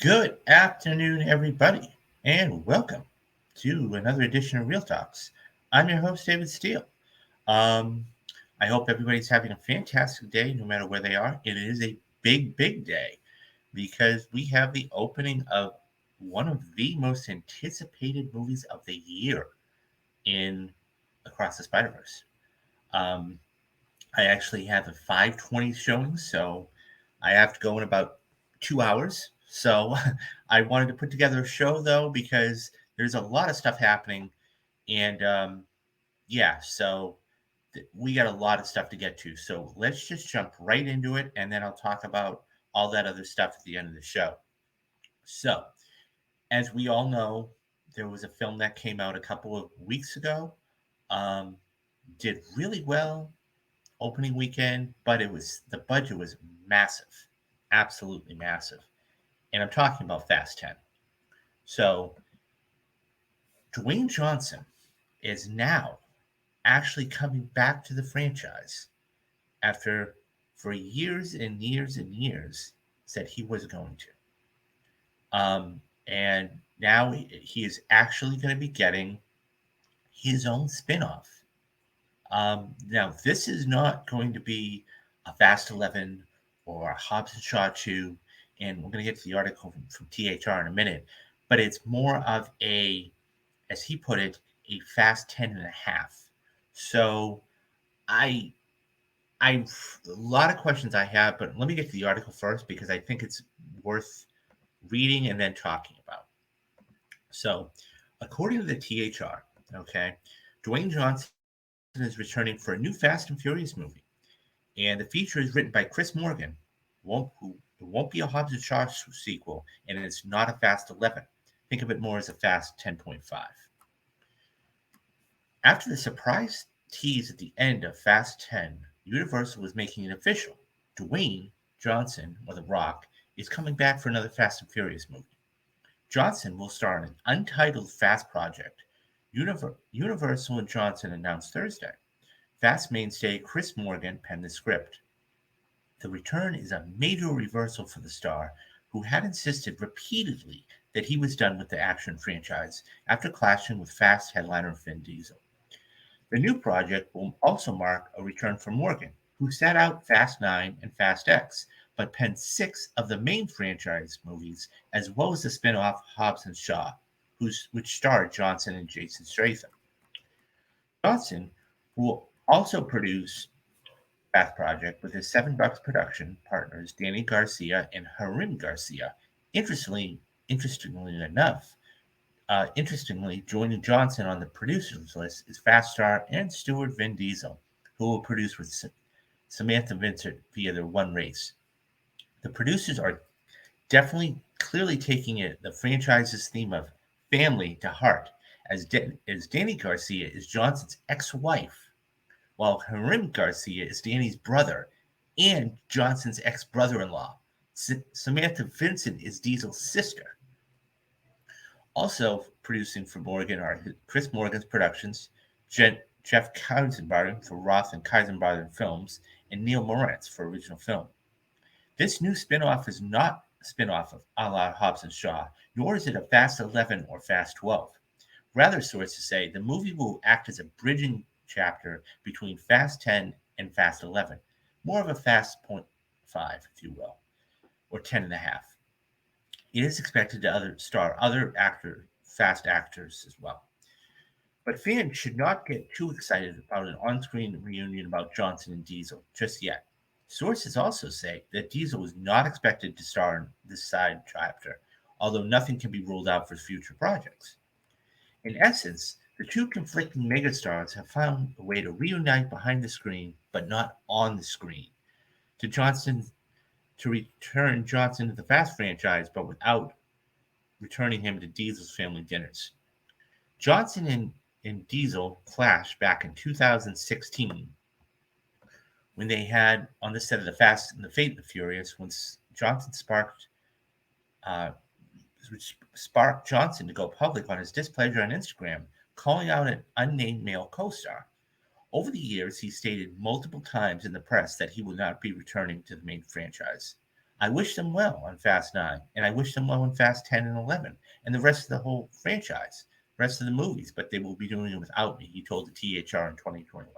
Good afternoon, everybody, and welcome to another edition of Real Talks. I'm your host, David Steele. Um, I hope everybody's having a fantastic day, no matter where they are. It is a big, big day because we have the opening of one of the most anticipated movies of the year in Across the Spider Verse. Um, I actually have a 5:20 showing, so I have to go in about 2 hours. So I wanted to put together a show though because there's a lot of stuff happening, and yeah, so we got a lot of stuff to get to. So let's just jump right into it, and then I'll talk about all that other stuff at the end of the show. So, as we all know, there was a film that came out a couple of weeks ago. Um, did really well opening weekend, but the budget was massive, absolutely massive. And I'm talking about Fast 10. So Dwayne Johnson is now actually coming back to the franchise after, for years and years and years, said he was going to. And now he is actually going to be getting his own spin-off. Now, this is not going to be a Fast 11 or a Hobbs and Shaw 2, and we're going to get to the article from THR in a minute, but it's more of a, as he put it, a Fast 10 and a half. So I, a lot of questions I have, but let me get to the article first because I think it's worth reading and then talking about. So, according to the THR, okay, Dwayne Johnson is returning for a new Fast and Furious movie. And the feature is written by Chris Morgan. It won't be a Hobbs and Shaw sequel, and it's not a Fast 11. Think of it more as a Fast 10.5. After the surprise tease at the end of Fast 10, Universal was making it official. Dwayne Johnson, or The Rock, is coming back for another Fast and Furious movie. Johnson will star in an untitled Fast project. Universal and Johnson announced Thursday. Fast mainstay Chris Morgan penned the script. The return is a major reversal for the star, who had insisted repeatedly that he was done with the action franchise after clashing with Fast headliner Vin Diesel. The new project will also mark a return for Morgan, who sat out Fast 9 and Fast X, but penned six of the main franchise movies, as well as the spin off Hobbs and Shaw, which starred Johnson and Jason Statham. Johnson, who will also produce Bath Project with his Seven Bucks production partners Danny Garcia and Harim Garcia. Interestingly enough, interestingly, joining Johnson on the producers list is Fast Star and steward Vin Diesel, who will produce with Samantha Vincent via their One Race. The producers are definitely clearly taking the franchise's theme of family to heart, as Danny Garcia is Johnson's ex-wife while Harim Garcia is Danny's brother and Johnson's ex brother in law. Samantha Vincent is Diesel's sister. Also producing for Morgan are Chris Morgan's productions, Jeff Kaisenbarden for Roth and Kaisenbarden Films, and Neil Moritz for original film. This new spin-off is not a spin-off of a la Hobbs and Shaw, nor is it a Fast 11 or Fast 12. Rather, sources say the movie will act as a bridging chapter between Fast 10 and Fast 11, more of a Fast point 5, if you will, or 10 and a half. It is expected to star other fast actors as well. But fans should not get too excited about an on screen reunion about Johnson and Diesel just yet. Sources also say that Diesel is not expected to star in this side chapter, although nothing can be ruled out for future projects. In essence, the two conflicting megastars have found a way to reunite behind the screen, but not on the screen. To Johnson to return Johnson to the Fast franchise, but without returning him to Diesel's family dinners. Johnson and Diesel clashed back in 2016 when they had on the set of the Fast and the Fate and the Furious when Johnson uh, sparked Johnson to go public on his displeasure on Instagram, calling out an unnamed male co-star. Over the years, he stated multiple times in the press that he would not be returning to the main franchise. I wish them well on Fast 9, and I wish them well on Fast 10 and 11, and the rest of the whole franchise, the rest of the movies, but they will be doing it without me, he told the THR in 2021.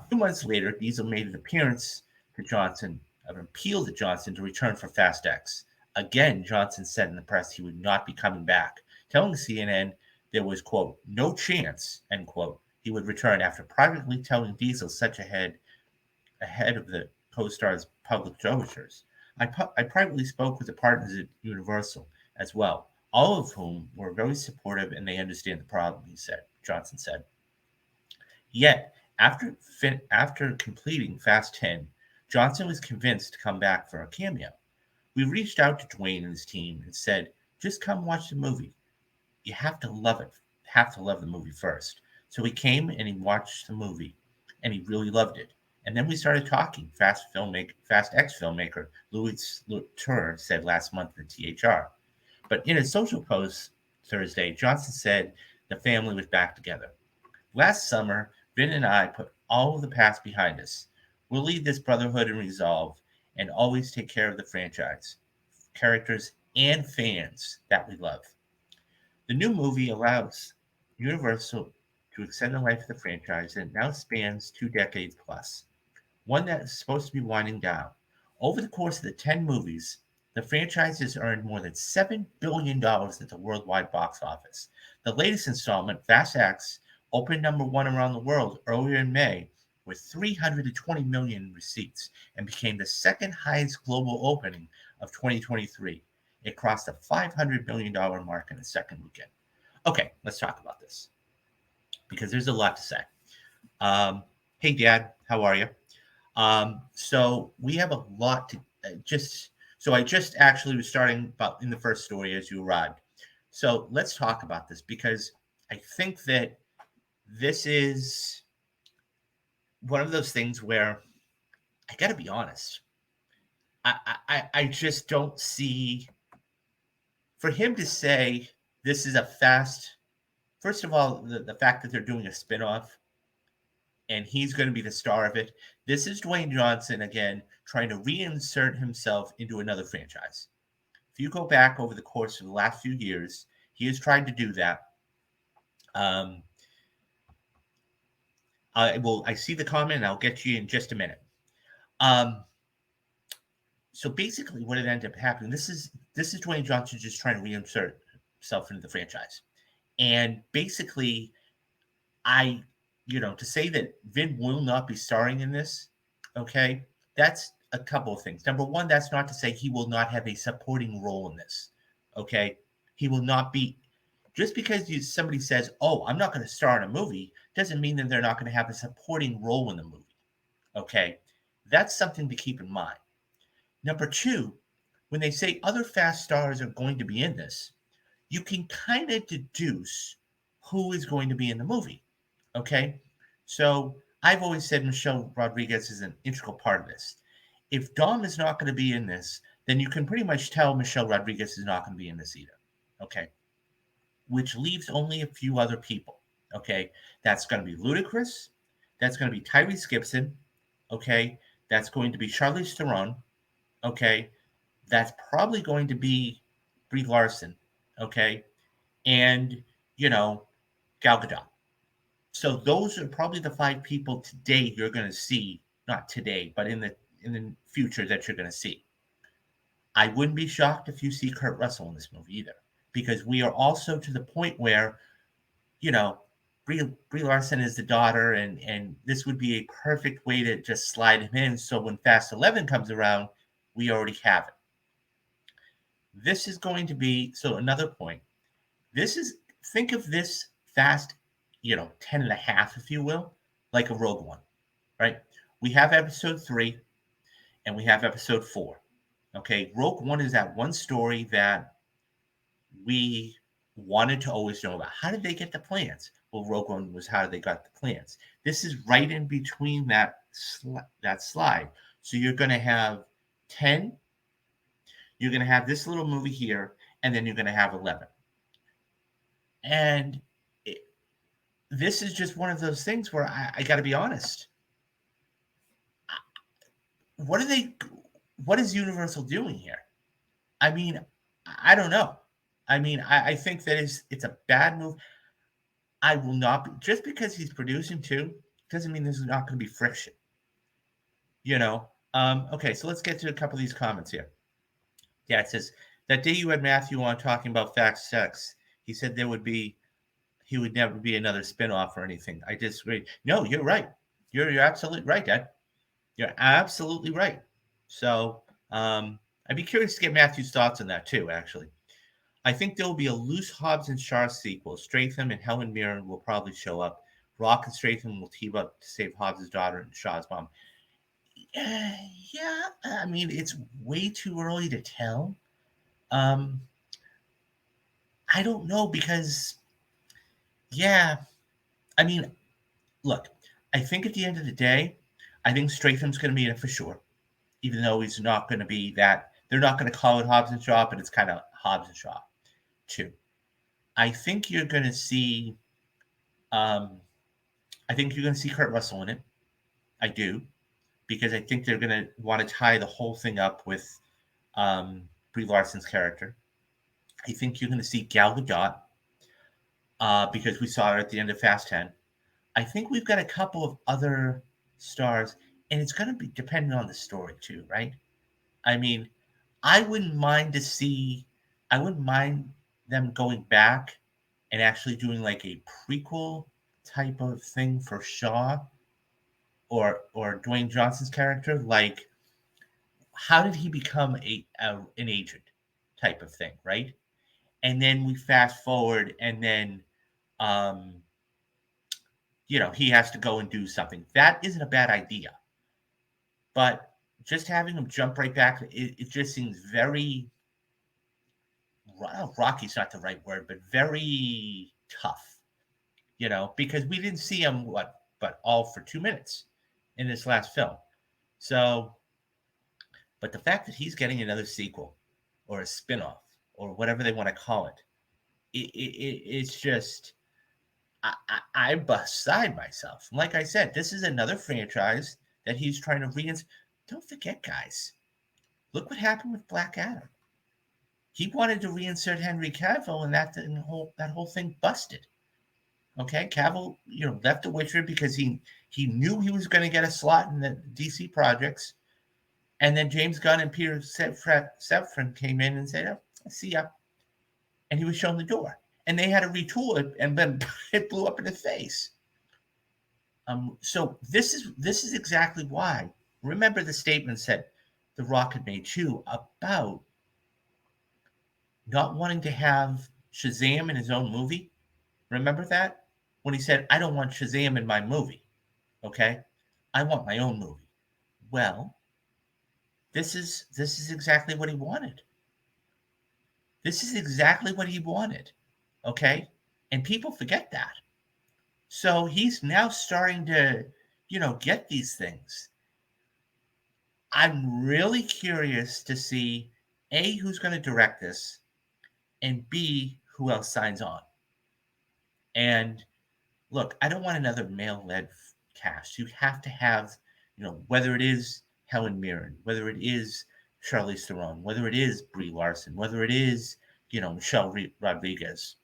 2 months later, Diesel made an appearance to Johnson, an appeal to Johnson to return for Fast X. Again, Johnson said in the press he would not be coming back, telling CNN there was, quote, no chance, end quote, he would return after privately telling Diesel such ahead of the co-star's public overtures. I privately spoke with the partners at Universal as well, all of whom were very supportive and they understand the problem, Johnson said. Yet, after completing Fast 10, Johnson was convinced to come back for a cameo. We reached out to Dwayne and his team and said, just come watch the movie. You have to love it. Have to love the movie first. So he came and he watched the movie and he really loved it. And then we started talking. Fast X filmmaker Louis Tour said last month at THR. But in a social post Thursday, Johnson said the family was back together. Last summer, Vin and I put all of the past behind us. We'll lead this brotherhood in resolve and always take care of the franchise, characters, and fans that we love. The new movie allows Universal to extend the life of the franchise and it now spans 2 decades plus, one that is supposed to be winding down. Over the course of the 10 movies, the franchise has earned more than $7 billion at the worldwide box office. The latest installment, Fast X, opened number one around the world earlier in May with 320 million receipts and became the second highest global opening of 2023. It crossed the $500 million mark in the second weekend. Okay, let's talk about this because there's a lot to say. Hey, Dad, how are you? So we have a lot to so I just actually was starting about in the first story as you arrived. So let's talk about this because I think that this is one of those things where I got to be honest. I just don't see for him to say this is a fast. First of all, the fact that they're doing a spinoff and he's going to be the star of it. This is Dwayne Johnson again trying to reinsert himself into another franchise. If you go back over the course of the last few years, he has tried to do that. I see the comment and I'll get to you in just a minute. So basically what it ended up happening, this is Dwayne Johnson just trying to reinsert himself into the franchise. And basically to say that Vin will not be starring in this, okay, that's a couple of things. Number one, that's not to say he will not have a supporting role in this, okay? He will not be, just because somebody says, oh, I'm not going to star in a movie, doesn't mean that they're not going to have a supporting role in the movie, okay? That's something to keep in mind. Number two, when they say other fast stars are going to be in this, you can kind of deduce who is going to be in the movie. Okay. So I've always said Michelle Rodriguez is an integral part of this. If Dom is not going to be in this, then you can pretty much tell Michelle Rodriguez is not going to be in this either. Okay. Which leaves only a few other people. Okay. That's going to be Ludacris. That's going to be Tyrese Gibson. Okay. That's going to be Charlize Theron. Okay. That's probably going to be Brie Larson. Okay. And, Gal Gadot. So those are probably the 5 people today you're going to see, not today, but in the future that you're going to see. I wouldn't be shocked if you see Kurt Russell in this movie either, because we are also to the point where, Brie Larson is the daughter, and this would be a perfect way to just slide him in. So when Fast 11 comes around, we already have it. This is going to be, so another point. Think of this Fast 10 and a half, if you will, like a Rogue One, right? We have episode 3 and we have episode 4. Okay. Rogue One is that one story that we wanted to always know about. How did they get the plans? Well, Rogue One was how they got the plans. This is right in between that slide. So you're going to have 10, you're going to have this little movie here, and then you're going to have 11. And this is just one of those things where I got to be honest. What are they? what is Universal doing here? I mean, I don't know. I mean, I think that it's a bad move. I will not be, just because he's producing too, doesn't mean there's not going to be friction, you know? Okay, so let's get to a couple of these comments here. Yeah, it says, that day you had Matthew on talking about Fast Sex, he said he would never be another spinoff or anything. I disagree. No, you're right. You're absolutely right, Dad. You're absolutely right. So, I'd be curious to get Matthew's thoughts on that too, actually. I think there will be a loose Hobbs and Shaw sequel. Stratham and Helen Mirren will probably show up. Rock and Stratham will team up to save Hobbs' daughter and Shaw's mom. Yeah, I mean, it's way too early to tell. Um, I don't know because, yeah, I mean, look, I think at the end of the day, I think Stratham's going to be in it for sure, even though he's not going to be that. They're not going to call it Hobbs and Shaw, but it's kind of Hobbs and Shaw, too. I think you're going to see um, I think you're going to see Kurt Russell in it. I do, because I think they're going to want to tie the whole thing up with Brie Larson's character. I think you're going to see Gal Gadot because we saw her at the end of Fast 10. I think we've got a couple of other stars, and it's going to be dependent on the story too, right? I mean, I wouldn't mind to see, I wouldn't mind them going back and actually doing like a prequel type of thing for Shaw or Dwayne Johnson's character, like how did he become an agent type of thing, right? And then we fast forward, and then um, he has to go and do something. That isn't a bad idea, but just having him jump right back, it just seems very Rocky's not the right word, but very tough, because we didn't see him but all for 2 minutes in this last film. So, but the fact that he's getting another sequel or a spinoff or whatever they want to call it's just I'm beside myself. Like I said, this is another franchise that he's trying to reinsert. Don't forget, guys. Look what happened with Black Adam. He wanted to reinsert Henry Cavill, and that whole thing busted. Okay, Cavill, left The Witcher because he knew he was going to get a slot in the DC projects, and then James Gunn and Peter Safran came in and said, "Oh, see ya," and he was shown the door, and they had to retool it, and then it blew up in his face. So this is exactly why. Remember the statements that The Rock had made too about not wanting to have Shazam in his own movie. Remember that? When he said, I don't want Shazam in my movie. Okay? I want my own movie. Well, this is exactly what he wanted. This is exactly what he wanted. Okay? And people forget that. So he's now starting to, get these things. I'm really curious to see A, who's going to direct this, and B, who else signs on. And look, I don't want another male-led cast. You have to have, whether it is Helen Mirren, whether it is Charlize Theron, whether it is Brie Larson, whether it is, Michelle Rodriguez.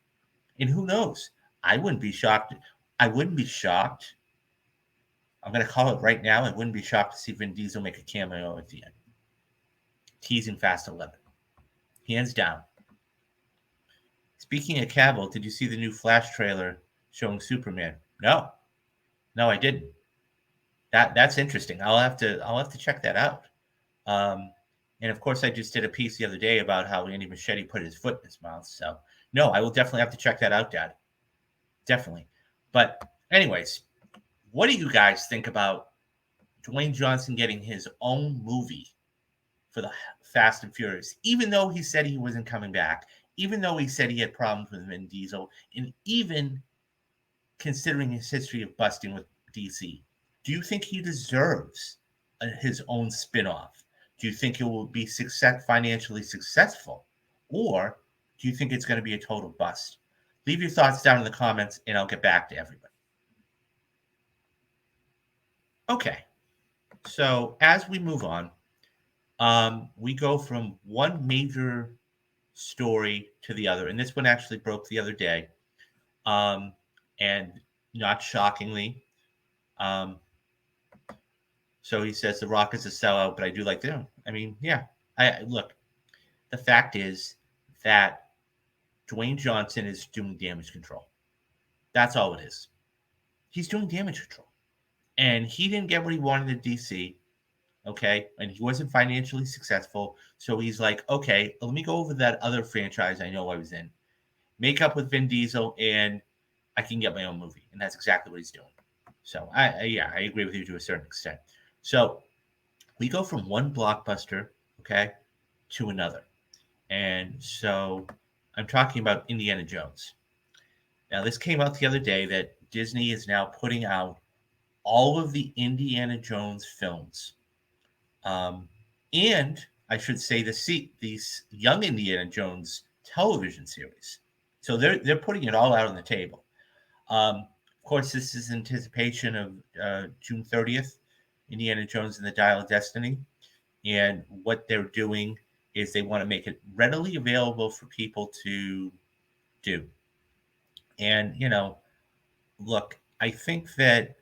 And who knows? I wouldn't be shocked. I wouldn't be shocked. I'm going to call it right now. I wouldn't be shocked to see Vin Diesel make a cameo at the end. Teasing Fast 11. Hands down. Speaking of Cavill, did you see the new Flash trailer showing Superman? No, I didn't. That's interesting. I'll have to check that out. And of course, I just did a piece the other day about how Andy Machete put his foot in his mouth. So no, I will definitely have to check that out, Dad. Definitely. But anyways, what do you guys think about Dwayne Johnson getting his own movie for the Fast and Furious, even though he said he wasn't coming back, even though he said he had problems with Vin Diesel, and even considering his history of busting with DC? Do you think he deserves his own spinoff? Do you think it will be financially successful? Or do you think it's going to be a total bust? Leave your thoughts down in the comments, and I'll get back to everybody. Okay, so as we move on, We go from one major story to the other, and this one actually broke the other day. Um, and not shockingly, um, so he says The Rock is a sellout, but I do like them. I mean, yeah. I look. The fact is that Dwayne Johnson is doing damage control. That's all it is. He's doing damage control, and he didn't get what he wanted in DC. Okay, and he wasn't financially successful, so he's like, okay, let me go over that other franchise I know I was in, make up with Vin Diesel, and I can get my own movie, and that's exactly what he's doing. So yeah, I agree with you to a certain extent. So we go from one blockbuster, okay, to another. And so I'm talking about Indiana Jones. Now, this came out the other day that Disney is now putting out all of the Indiana Jones films. Um, and I should say these young Indiana Jones television series. So they're putting it all out on the table. Of course, this is in anticipation of June 30th, Indiana Jones and the Dial of Destiny. And what they're doing is they want to make it readily available for people to do. And, look, I think that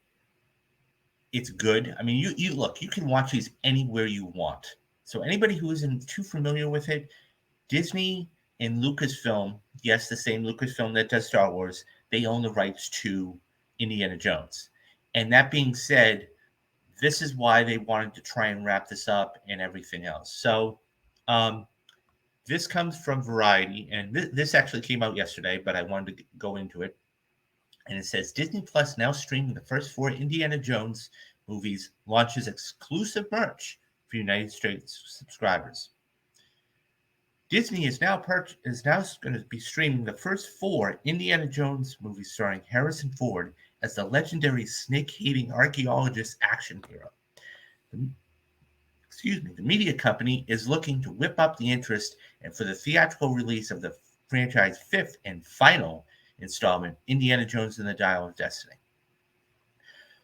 it's good. I mean, you look, you can watch these anywhere you want. So anybody who isn't too familiar with it, Disney and Lucasfilm, yes, the same Lucasfilm that does Star Wars, they own the rights to Indiana Jones. And that being said, this is why they wanted to try and wrap this up and everything else. So, um, this comes from Variety, and this actually came out yesterday, but I wanted to go into it. And it says Disney Plus now streaming the first four Indiana Jones movies, launches exclusive merch for United States subscribers. Disney is now going to be streaming the first four Indiana Jones movies starring Harrison Ford as the legendary snake-hating archaeologist action hero. The, the media company is looking to whip up the interest and for the theatrical release of the franchise's fifth and final installment, Indiana Jones and the Dial of Destiny.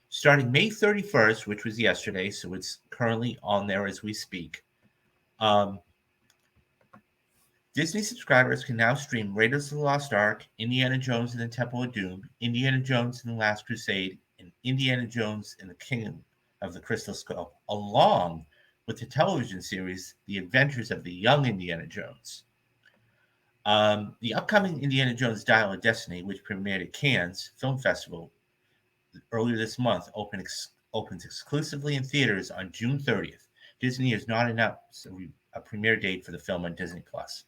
Starting May 31st, which was yesterday, so it's currently on there as we speak, um, Disney subscribers can now stream Raiders of the Lost Ark, Indiana Jones and the Temple of Doom, Indiana Jones and the Last Crusade, and Indiana Jones and the Kingdom of the Crystal Skull, along with the television series The Adventures of the Young Indiana Jones. The upcoming Indiana Jones Dial of Destiny, which premiered at Cannes Film Festival earlier this month, opens exclusively in theaters on June 30th. Disney has not announced a premiere date for the film on Disney Plus.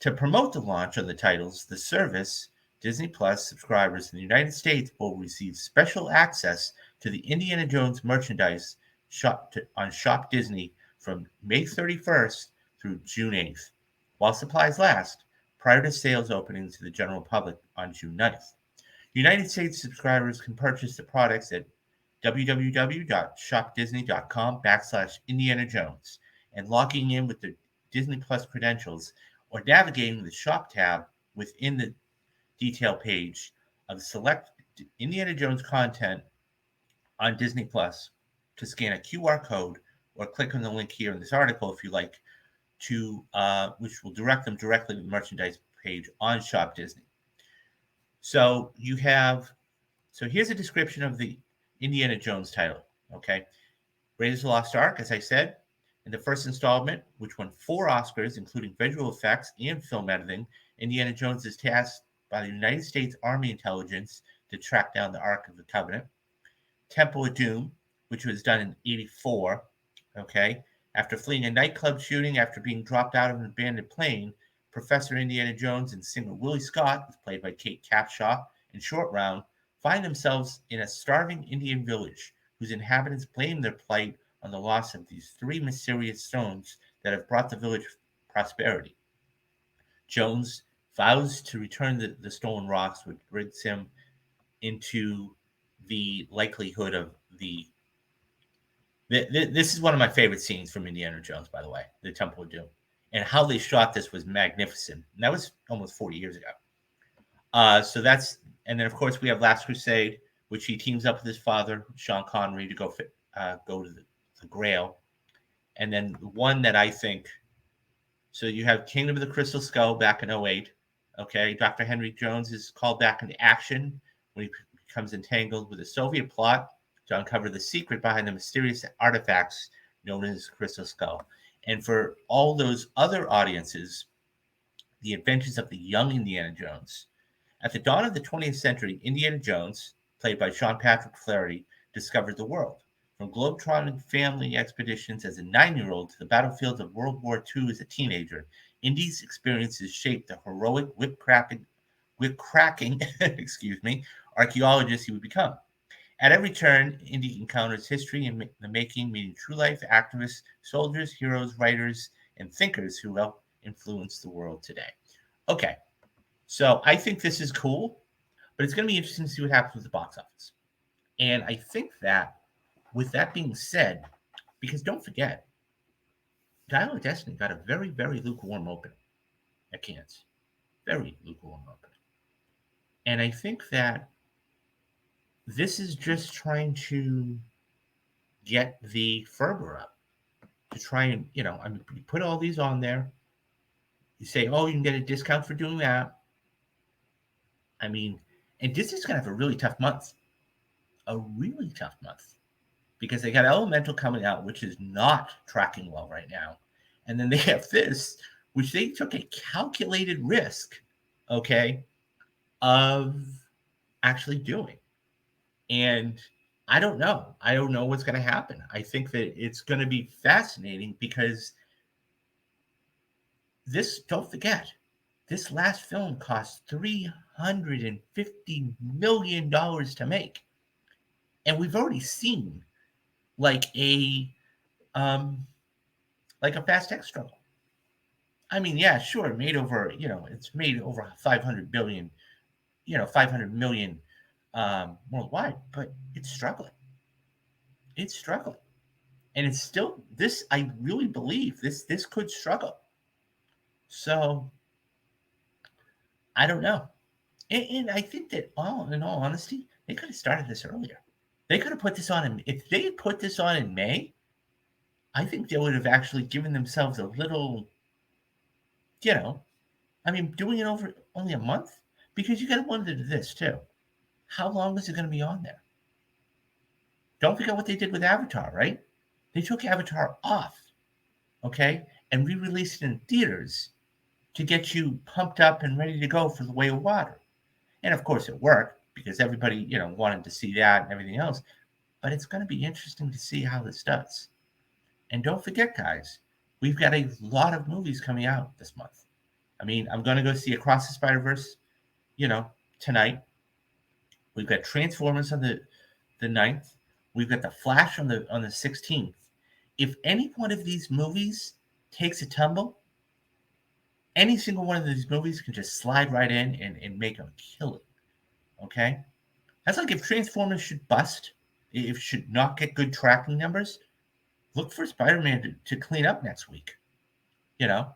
To promote the launch of the titles, the service, Disney Plus subscribers in the United States will receive special access to the Indiana Jones merchandise on Shop Disney from May 31st through June 8th, while supplies last, prior to sales opening to the general public on June 9th. United States subscribers can purchase the products at www.shopdisney.com/Indiana Jones and logging in with the Disney Plus credentials or navigating the Shop tab within the detail page of select Indiana Jones content on Disney Plus to scan a QR code or click on the link here in this article if you like which will direct them directly to the merchandise page on Shop Disney. So here's a description of the Indiana Jones title. Okay, Raiders of the Lost Ark, as I said, in the first installment, which won 4 Oscars, including visual effects and film editing, Indiana Jones is tasked by the United States Army Intelligence to track down the Ark of the Covenant. Temple of Doom, which was done in '84. Okay, after fleeing a nightclub shooting after being dropped out of an abandoned plane, Professor Indiana Jones and singer Willie Scott, who's played by Kate Capshaw in Short Round, find themselves in a starving Indian village whose inhabitants blame their plight on the loss of these 3 mysterious stones that have brought the village prosperity. Jones vows to return the stolen rocks, which brings him into the likelihood of this is one of my favorite scenes from Indiana Jones, by the way, the Temple of Doom. And how they shot this was magnificent. And that was almost 40 years ago. And then of course we have Last Crusade, which he teams up with his father, Sean Connery, to go to the Grail. And then one that I think, so you have Kingdom of the Crystal Skull back in '08. Okay, Dr. Henry Jones is called back into action when he becomes entangled with a Soviet plot to uncover the secret behind the mysterious artifacts known as Crystal Skull. And for all those other audiences, The Adventures of the Young Indiana Jones. At the dawn of the 20th century, Indiana Jones, played by Sean Patrick Flaherty, discovered the world. From globe-trotting family expeditions as a 9-year-old to the battlefields of World War II as a teenager, Indy's experiences shaped the heroic, whip-cracking, excuse me, archaeologist he would become. At every turn, Indy encounters history in the making, meeting true-life activists, soldiers, heroes, writers, and thinkers who help influence the world today. Okay, so I think this is cool, but it's going to be interesting to see what happens with the box office. And I think that, with that being said, because don't forget, Dial of Destiny got a very, very lukewarm opening at Cannes. Very lukewarm opening. And I think that this is just trying to get the fervor up, to try and, I mean, you put all these on there. You say, oh, you can get a discount for doing that. I mean, and Disney's going to have a really tough month. A really tough month. Because they got Elemental coming out, which is not tracking well right now. And then they have this, which they took a calculated risk, okay, of actually doing. And I don't know. I don't know what's going to happen. I think that it's going to be fascinating because this, don't forget, this last film cost $350 million to make. And we've already seen like a um like a Fast X struggle. I mean, yeah, sure, it's made over 500 billion, 500 million worldwide, but it's struggling. It's struggling. And it's still this, I really believe this could struggle. So I don't know. And I think that in all honesty, they could have started this earlier. They could have put this on if they had put this on in May, I think they would have actually given themselves a little, you know, I mean, doing it over only a month? Because you got to wonder this too. How long is it going to be on there? Don't forget what they did with Avatar, right? They took Avatar off, okay, and re released it in theaters to get you pumped up and ready to go for The Way of Water. And of course, it worked because everybody, wanted to see that and everything else. But it's going to be interesting to see how this does. And don't forget, guys, we've got a lot of movies coming out this month. I mean, I'm going to go see Across the Spider Verse, tonight. We've got Transformers on the 9th. We've got The Flash on the 16th. If any one of these movies takes a tumble, any single one of these movies can just slide right in and make a killing. Okay? That's like if Transformers should bust, if it should not get good tracking numbers, look for Spider-Man to clean up next week. You know?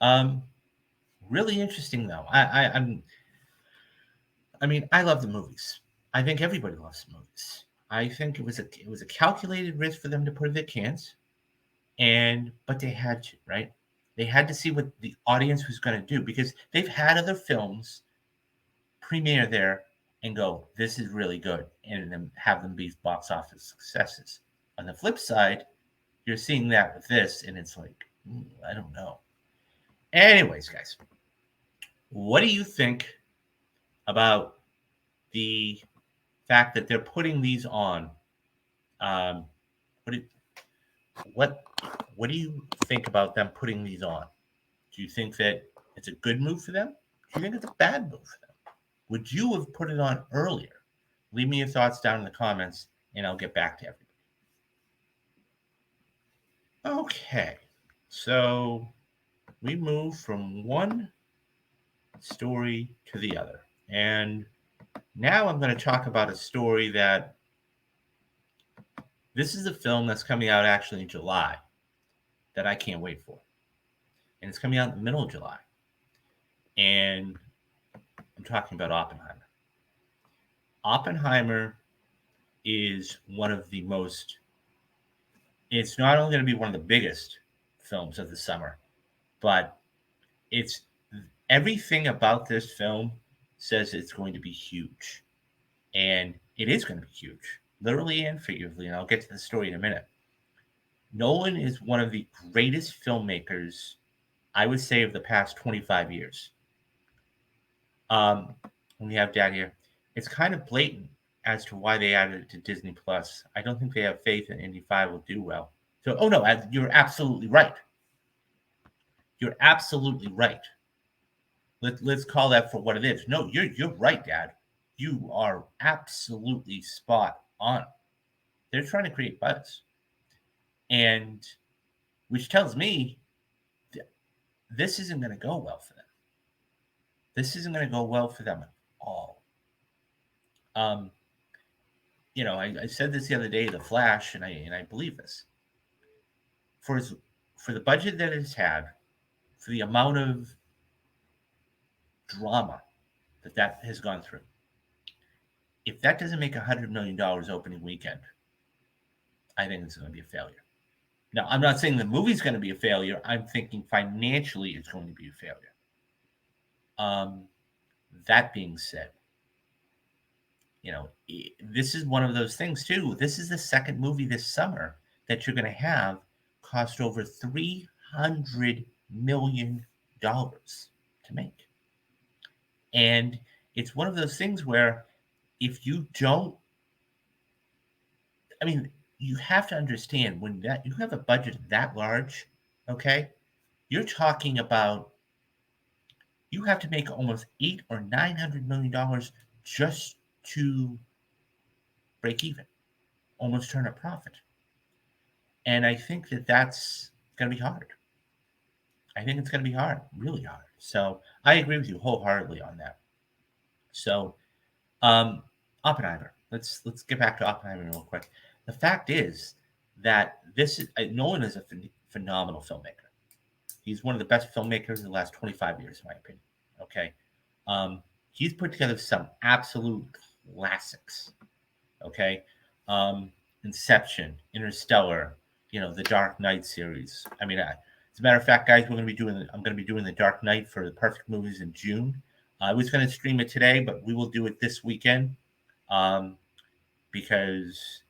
Um, really interesting though. I mean, I love the movies. I think everybody loves the movies. I think it was a calculated risk for them to put it at Cannes, but they had to, right? They had to see what the audience was going to do because they've had other films premiere there and go, this is really good, and then have them be box office successes. On the flip side, you're seeing that with this, and it's like, I don't know. Anyways, guys, what do you think about the fact that they're putting these on? Um, what do, what what do you think about them putting these on? Do you think that it's a good move for them? Do you think it's a bad move for them? Would you have put it on earlier? Leave me your thoughts down in the comments, and I'll get back to everybody. Okay, so we move from one story to the other, and now I'm going to talk about a story that this is a film that's coming out actually in July that I can't wait for. And it's coming out in the middle of July. And I'm talking about Oppenheimer. Oppenheimer is one of the most It's not only going to be one of the biggest films of the summer, but it's everything about this film says it's going to be huge. And it is going to be huge, literally and figuratively. And I'll get to the story in a minute. Nolan is one of the greatest filmmakers, I would say, of the past 25 years. Um, when we have Dad here, it's kind of blatant as to why they added it to Disney Plus. I don't think they have faith in Indy 5 will do well. So, oh no, you're absolutely right. You're absolutely right. Let's call that for what it is. No, you're right, Dad. You are absolutely spot on. They're trying to create buzz, and which tells me this isn't going to go well for them. This isn't going to go well for them at all. Um, I said this the other day, The Flash, and I believe this. For the budget that it's had, for the amount of drama that has gone through, if that doesn't make $100 million opening weekend, I think it's going to be a failure. Now, I'm not saying the movie's going to be a failure. I'm thinking financially it's going to be a failure. That being said, this is one of those things too. This is the second movie this summer that you're going to have cost over $300 million to make. And it's one of those things where if you don't, I mean, you have to understand when that you have a budget that large, okay, you're talking about you have to make almost $800 or $900 million just to break even, almost turn a profit. And I think that's going to be hard. I think it's going to be hard, really hard. So I agree with you wholeheartedly on that. So, Oppenheimer. Let's get back to Oppenheimer real quick. The fact is that Nolan is a phenomenal filmmaker. He's one of the best filmmakers in the last 25 years, in my opinion. Okay, he's put together some absolute classics. Okay, Inception, Interstellar, the Dark Knight series. I mean, as a matter of fact, guys, I'm going to be doing the Dark Knight for the Perfect Movies in June. I was going to stream it today, but we will do it this weekend because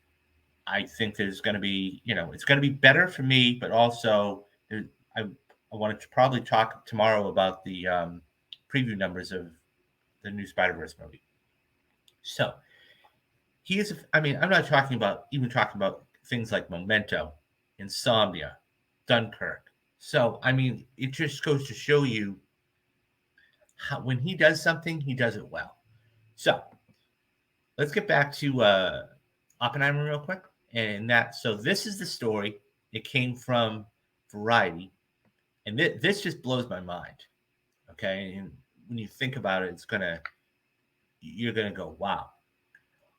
I think there's going to be, it's going to be better for me, but also I want to probably talk tomorrow about the preview numbers of the new Spider-Verse movie. So I'm not talking about things like Memento, Insomnia, Dunkirk. So, it just goes to show you how when he does something, he does it well. So, let's get back to Oppenheimer real quick. So this is the story. It came from Variety. And this just blows my mind. Okay. And when you think about it, you're going to go, wow.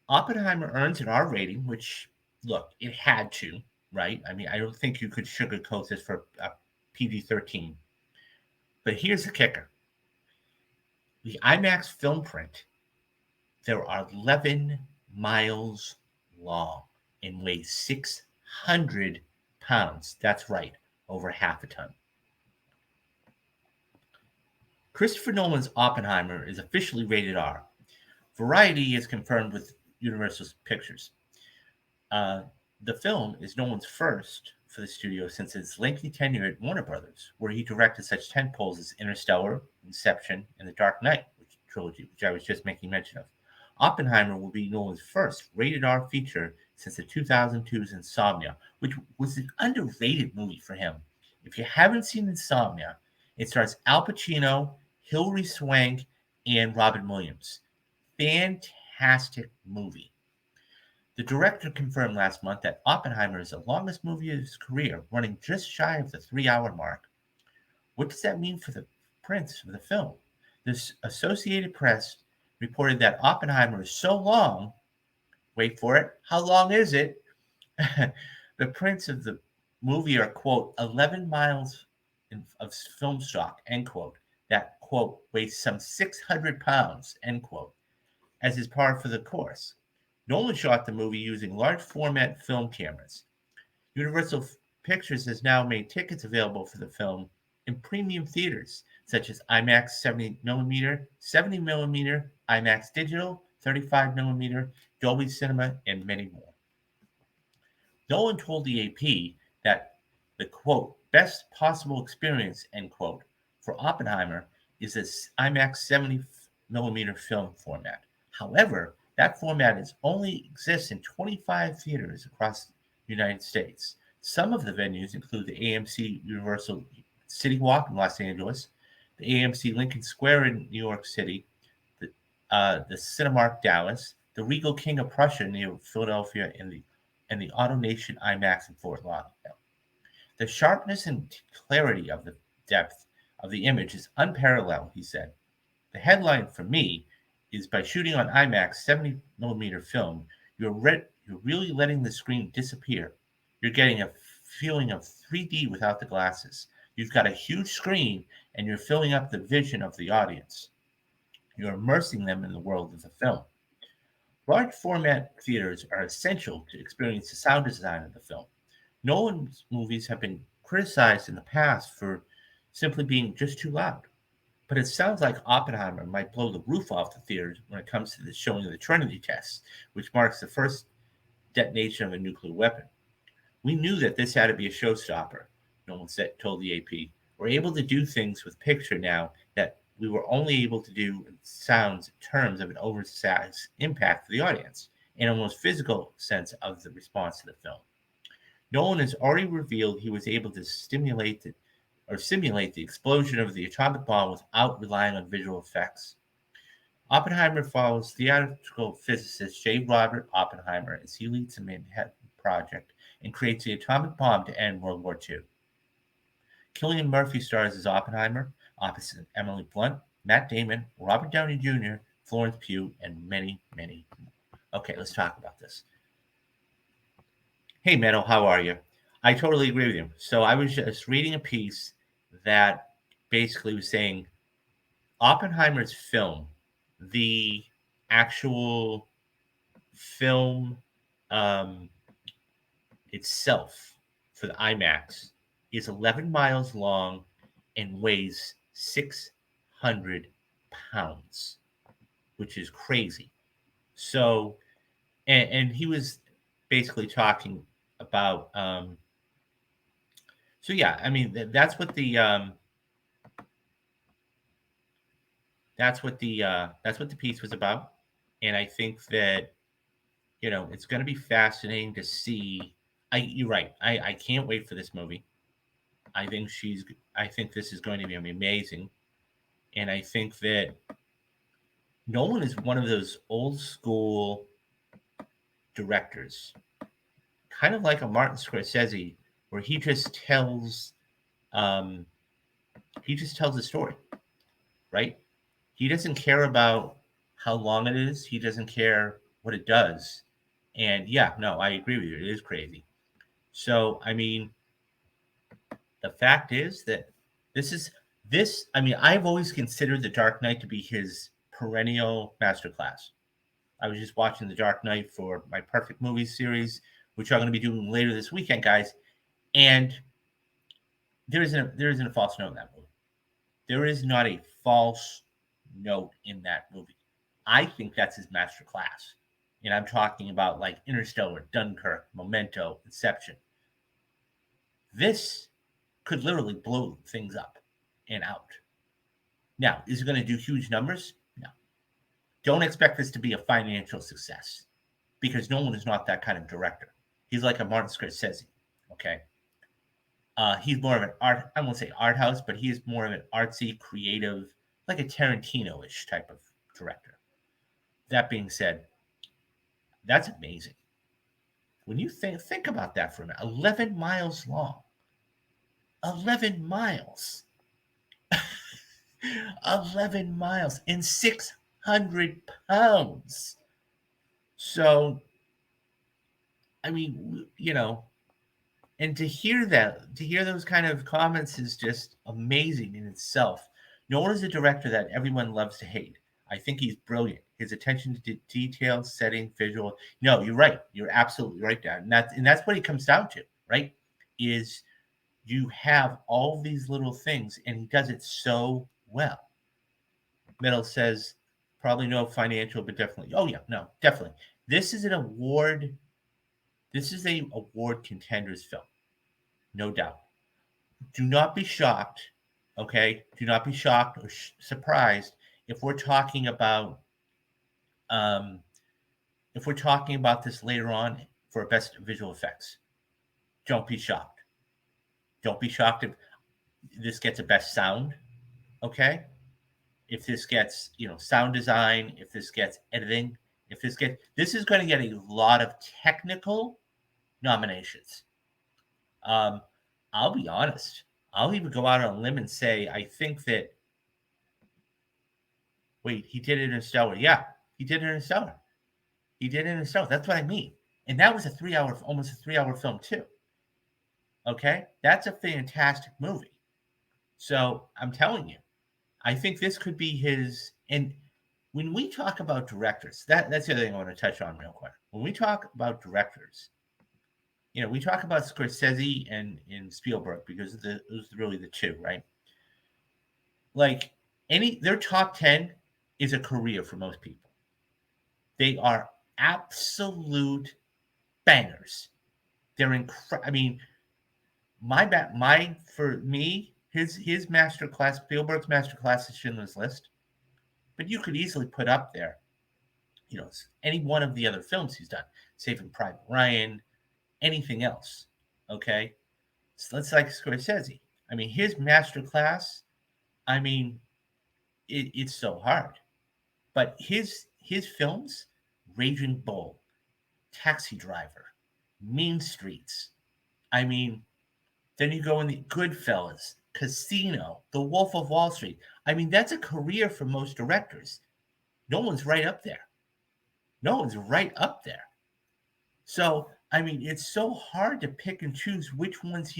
Oppenheimer earns an R rating, which, look, it had to, right? I don't think you could sugarcoat this for a PG-13. But here's the kicker. The IMAX film print, there are 11 miles long and weighs 600 pounds. That's right, over half a ton. Christopher Nolan's Oppenheimer is officially rated R. Variety is confirmed with Universal Pictures. The film is Nolan's first for the studio since its lengthy tenure at Warner Brothers, where he directed such tentpoles as Interstellar, Inception, and The Dark Knight trilogy, which I was just making mention of. Oppenheimer will be Nolan's first rated R feature since the 2002's Insomnia, which was an underrated movie for him. If you haven't seen Insomnia, it stars Al Pacino, Hilary Swank, and Robin Williams. Fantastic movie. The director confirmed last month that Oppenheimer is the longest movie of his career, running just shy of the 3-hour mark. What does that mean for the prints of the film? The Associated Press reported that Oppenheimer is so long, wait for it, how long is it? The prints of the movie are, quote, 11 miles of film stock, end quote, that, quote, weighs some 600 pounds, end quote, as is par for the course. Nolan shot the movie using large format film cameras. Universal Pictures has now made tickets available for the film in premium theaters such as IMAX 70mm, 70mm, IMAX Digital, 35mm, Dolby Cinema, and many more. Nolan told the AP that the quote, best possible experience, end quote, for Oppenheimer is this IMAX 70mm film format. However, that format only exists in 25 theaters across the United States. Some of the venues include the AMC Universal City Walk in Los Angeles, the AMC Lincoln Square in New York City, the, the Cinemark Dallas, the Regal King of Prussia near Philadelphia, and the AutoNation IMAX in Fort Lauderdale. The sharpness and clarity of the depth of the image is unparalleled, he said. The headline for me is by shooting on IMAX 70mm film, you're really letting the screen disappear. You're getting a feeling of 3D without the glasses. You've got a huge screen and you're filling up the vision of the audience. You're immersing them in the world of the film. Large format theaters are essential to experience the sound design of the film. Nolan's movies have been criticized in the past for simply being just too loud. But it sounds like Oppenheimer might blow the roof off the theaters when it comes to the showing of the Trinity test, which marks the first detonation of a nuclear weapon. We knew that this had to be a showstopper, told the AP. We're able to do things with picture now that we were only able to do in sounds in terms of an oversized impact for the audience, and a almost physical sense of the response to the film. Nolan has already revealed he was able to simulate the explosion of the atomic bomb without relying on visual effects. Oppenheimer follows theoretical physicist J. Robert Oppenheimer as he leads the Manhattan Project and creates the atomic bomb to end World War II. Cillian Murphy stars as Oppenheimer, opposite Emily Blunt, Matt Damon, Robert Downey Jr., Florence Pugh, and many, many more. Okay, let's talk about this. Hey, Meadow, how are you? I totally agree with you. So I was just reading a piece that basically was saying Oppenheimer's film, the actual film itself for the IMAX, is 11 miles long and weighs 600 pounds, which is crazy. So, and he was basically talking about, so yeah, I mean, that's what the piece was about. And I think that, it's going to be fascinating to see. You're right. I can't wait for this movie. I think this is going to be amazing. And I think that Nolan is one of those old school directors, kind of like a Martin Scorsese, where um, he just tells a story, right? He doesn't care about how long it is. He doesn't care what it does. And yeah, no, I agree with you. It is crazy. So, I mean, the fact is that this is I mean, I've always considered The Dark Knight to be his perennial masterclass. I was just watching The Dark Knight for my Perfect Movies series, which I'm going to be doing later this weekend, guys. And there isn't a false note in that movie. There is not a false note in that movie. I think that's his master class. And I'm talking about like Interstellar, Dunkirk, Memento, Inception. This could literally blow things up and out. Now, is it going to do huge numbers? No. Don't expect this to be a financial success because Nolan is not that kind of director. He's like a Martin Scorsese, okay? He's more of an art, I won't say art house, but he is more of an artsy, creative, like a Tarantino-ish type of director. That being said, that's amazing. When you think about that for a minute, 11 miles long. 11 miles. 11 miles and 600 pounds. So, I mean, and to hear those kind of comments is just amazing in itself. Nolan is a director that everyone loves to hate. I think he's brilliant. His attention to detail, setting, visual. No, you're right. You're absolutely right, Dad. And that's what it comes down to. right? Is you have all these little things, and he does it so well. Metal says probably no financial, but definitely. Oh yeah, no, definitely. This is an award. This is a award contenders film, no doubt. Do not be shocked. Okay, do not be shocked or surprised if we're talking about um, if we're talking about this later on for best visual effects. Don't be shocked. Don't be shocked if this gets a best sound. Okay, if this gets sound design, if this gets editing, if this is going to get a lot of technical nominations. Um, I'll be honest. I'll even go out on a limb and say I think that wait, he did it in Stellar. Yeah, he did it in Stellar. He did it in Stellar. That's what I mean. And that was almost a 3 hour film too. Okay, that's a fantastic movie. So I'm telling you, I think this could be his. And when we talk about directors, that's the other thing I want to touch on real quick. When we talk about directors, we talk about Scorsese and Spielberg because it was really the two, right? Like their top 10 is a career for most people. They are absolute bangers. They're incredible. I mean, for me, his masterclass, Spielberg's masterclass is Schindler's List, but you could easily put up there, any one of the other films he's done, Saving Private Ryan, anything else. Okay, so let's like Scorsese. I mean, his masterclass. I mean, it's so hard, but his films, Raging Bull, Taxi Driver, Mean Streets. I mean, then you go in the Goodfellas, Casino, The Wolf of Wall Street. I mean, that's a career for most directors. No one's right up there. No one's right up there. So, I mean, it's so hard to pick and choose which ones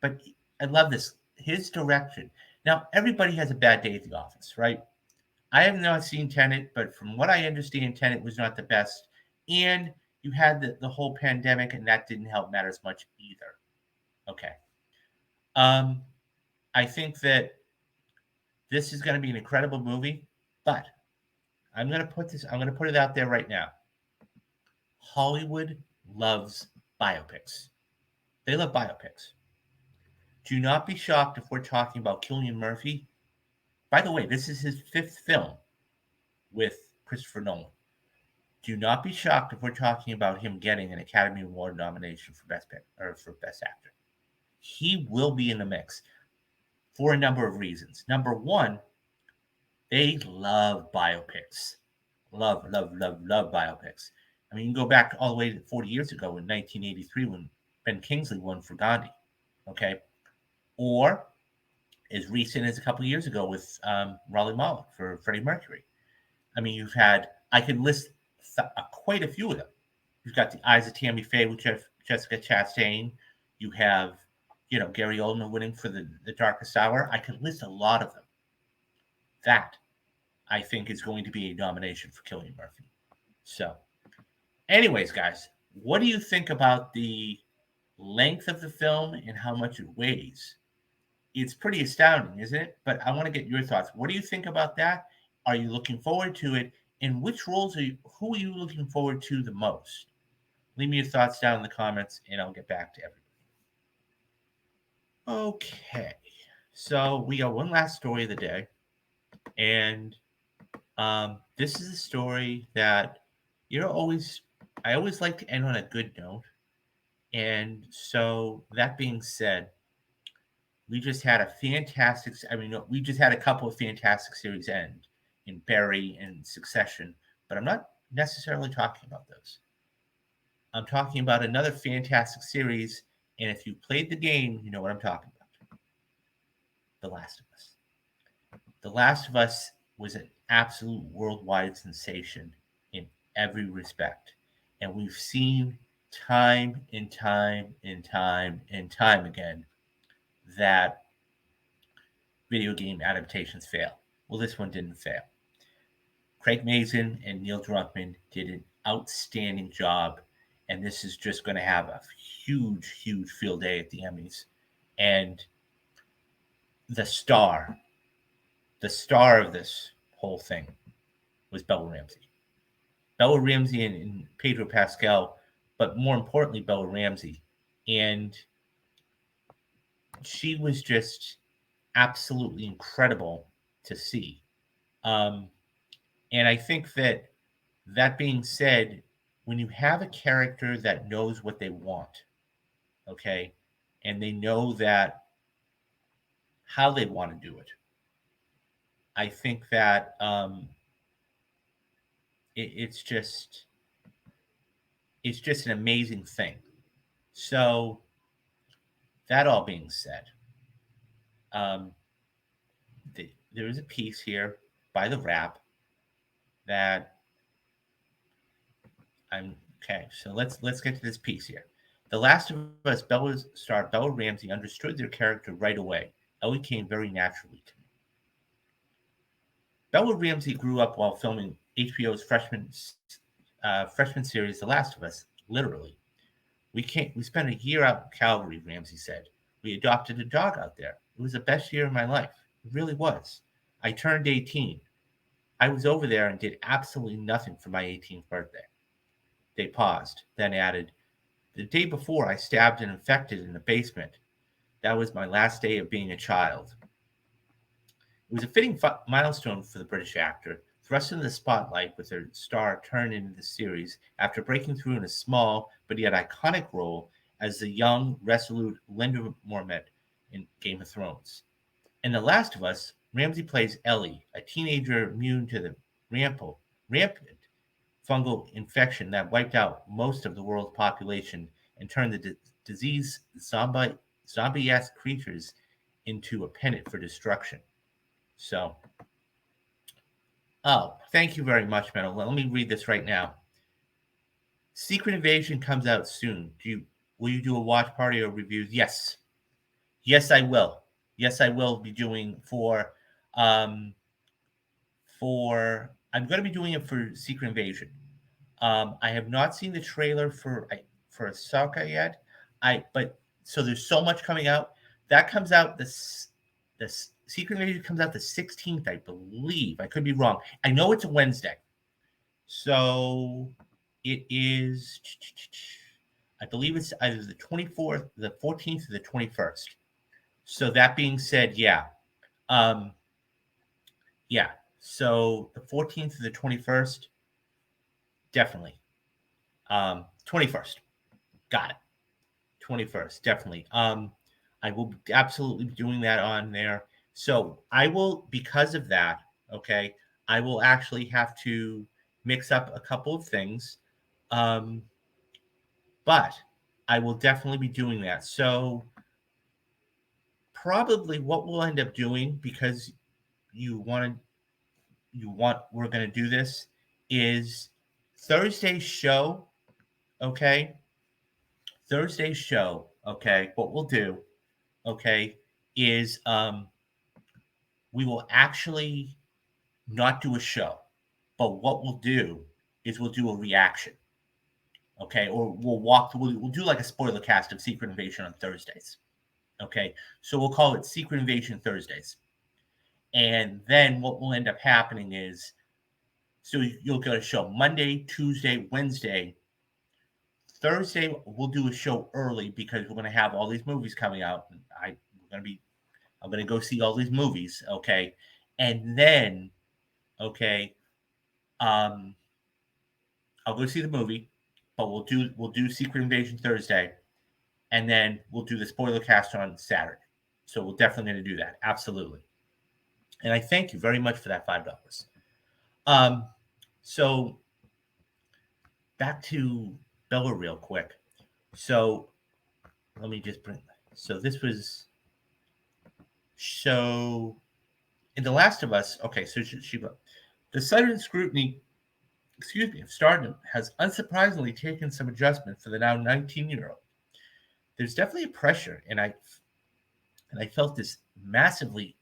but I love this. His direction. Now, everybody has a bad day at the office, right? I have not seen Tenet, but from what I understand, Tenet was not the best. And you had the whole pandemic, and that didn't help matters much either. Okay. Um, I think that this is going to be an incredible movie, but I'm going to put it out there right now. Hollywood loves biopics. They love biopics. Do not be shocked if we're talking about Cillian Murphy. By the way, this is his fifth film with Christopher Nolan. Do not be shocked if we're talking about him getting an Academy Award nomination for Best Actor. He will be in the mix for a number of reasons. Number one, they love biopics. Love, love, love, love biopics. I mean, you can go back all the way to 40 years ago in 1983 when Ben Kingsley won for Gandhi. Okay. Or as recent as a couple of years ago with Raleigh Mallah for Freddie Mercury. I mean, I could list quite a few of them. You've got The Eyes of Tammy Faye with Jessica Chastain. You have, Gary Oldman winning for the Darkest Hour. I could list a lot of them. That, I think, is going to be a nomination for Cillian Murphy. So, anyways, guys, what do you think about the length of the film and how much it weighs? It's pretty astounding, isn't it? But I want to get your thoughts. What do you think about that? Are you looking forward to it? And who are you looking forward to the most? Leave me your thoughts down in the comments and I'll get back to everybody. Okay. So we got one last story of the day. And this is a story that I always like to end on a good note. And so that being said, we just had we just had a couple of fantastic series end in Barry and Succession, but I'm not necessarily talking about those. I'm talking about another fantastic series, and if you played the game, you know what I'm talking about. The Last of Us. The Last of Us was an absolute worldwide sensation in every respect. And we've seen time and time and time and time again that video game adaptations fail. Well, this one didn't fail. Craig Mazin and Neil Druckmann did an outstanding job, and this is just going to have a huge field day at the Emmys. And the star, the star of this whole thing was Bella Ramsey. Bella Ramsey and Pedro Pascal, but more importantly, Bella Ramsey. And she was just absolutely incredible to see. Um, and I think that being said, when you have a character that knows what they want, okay, and they know that how they want to do it, I think that it's just an amazing thing. So that all being said, um, there is a piece here by the Wrap that I'm okay. So let's get to this piece here. The Last of Us Bella's star Bella Ramsey understood their character right away. Ellie came very naturally to me. Bella Ramsey grew up while filming HBO's freshman series, The Last of Us. Literally, we spent a year out in Calgary. Ramsey said we adopted a dog out there. It was the best year of my life. It really was. I turned 18. I was over there and did absolutely nothing for my 18th birthday. They paused, then added, the day before I stabbed an infected in the basement. That was my last day of being a child. It was a fitting milestone for the British actor, thrust into the spotlight with her star turned into the series after breaking through in a small but yet iconic role as the young, resolute Linda Mormont in Game of Thrones. In The Last of Us, Ramsey plays Ellie, a teenager immune to the rampant fungal infection that wiped out most of the world's population and turned the disease zombie-esque creatures into a pennant for destruction. So, oh, thank you very much, Metal. Let me read this right now. Secret Invasion comes out soon. Will you do a watch party or reviews? Yes. Yes, I will. Yes, I will be doing um I'm going to be doing it for Secret Invasion. I have not seen the trailer for Ahsoka yet. But so there's so much coming out. That comes out this Secret Invasion comes out the 16th, I believe. I could be wrong. I know it's a Wednesday. So it is, I believe it's either the 24th, the 14th, or the 21st. So that being said, yeah. Um, yeah. So the 14th to the 21st, definitely. 21st. Got it. 21st, definitely. I will absolutely be doing that on there. So I will, because of that, okay, I will actually have to mix up a couple of things. Um, but I will definitely be doing that. So probably what we'll end up doing, because you want we're going to do this, is Thursday's show, okay? Thursday's show, okay? What we'll do, okay, is we will actually not do a show, but what we'll do is we'll do a reaction, okay? Or we'll do like a spoiler cast of Secret Invasion on Thursdays, okay? So we'll call it Secret Invasion Thursdays. And then what will end up happening is, so you'll get a show Monday, Tuesday, Wednesday. Thursday we'll do a show early because we're going to have all these movies coming out. I'm going to go see all these movies, okay? And then, okay, um, I'll go see the movie, but we'll do Secret Invasion Thursday, and then we'll do the spoiler cast on Saturday. So we're definitely going to do that, absolutely. And I thank you very much for that $5. Um, so back to Bella real quick. So let me just bring. So this was so in The Last of Us. Okay, so the sudden scrutiny, of stardom has unsurprisingly taken some adjustment for the now 19-year-old. There's definitely a pressure, and I felt this massively,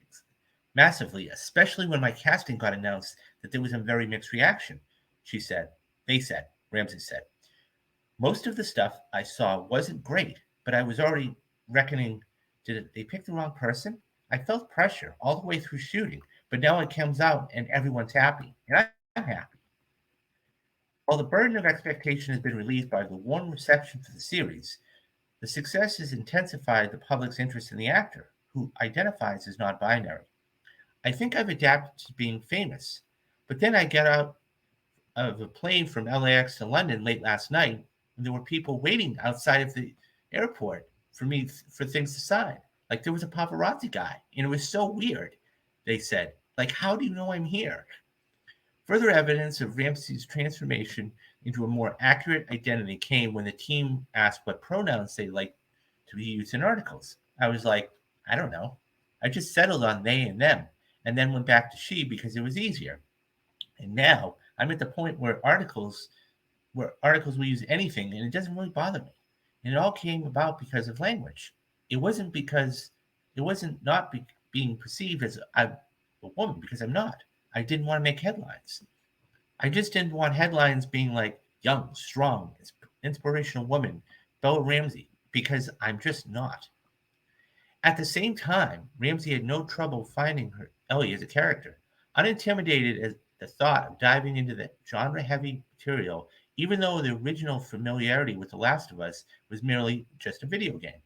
especially when my casting got announced that there was a very mixed reaction. She said, Ramsey said. Most of the stuff I saw wasn't great, but I was already reckoning, did they pick the wrong person? I felt pressure all the way through shooting, but now it comes out and everyone's happy, and I'm happy. While the burden of expectation has been relieved by the warm reception for the series, the success has intensified the public's interest in the actor, who identifies as non binary. I think I've adapted to being famous, but then I get out of a plane from LAX to London late last night, and there were people waiting outside of the airport for me for things to sign. Like there was a paparazzi guy, and it was so weird. They said, like, how do you know I'm here? Further evidence of Ramsey's transformation into a more accurate identity came when the team asked what pronouns they liked to be used in articles. I was like, I don't know. I just settled on they and them, and then went back to she because it was easier. And now I'm at the point where articles will use anything, and it doesn't really bother me. And it all came about because of language. It wasn't because it wasn't not being perceived as I'm a woman because I'm not. I didn't want to make headlines. I just didn't want headlines being like young, strong, inspirational woman, Bella Ramsey, because I'm just not. At the same time, Ramsey had no trouble finding her Ellie as a character, unintimidated at the thought of diving into the genre-heavy material, even though the original familiarity with The Last of Us was merely just a video game.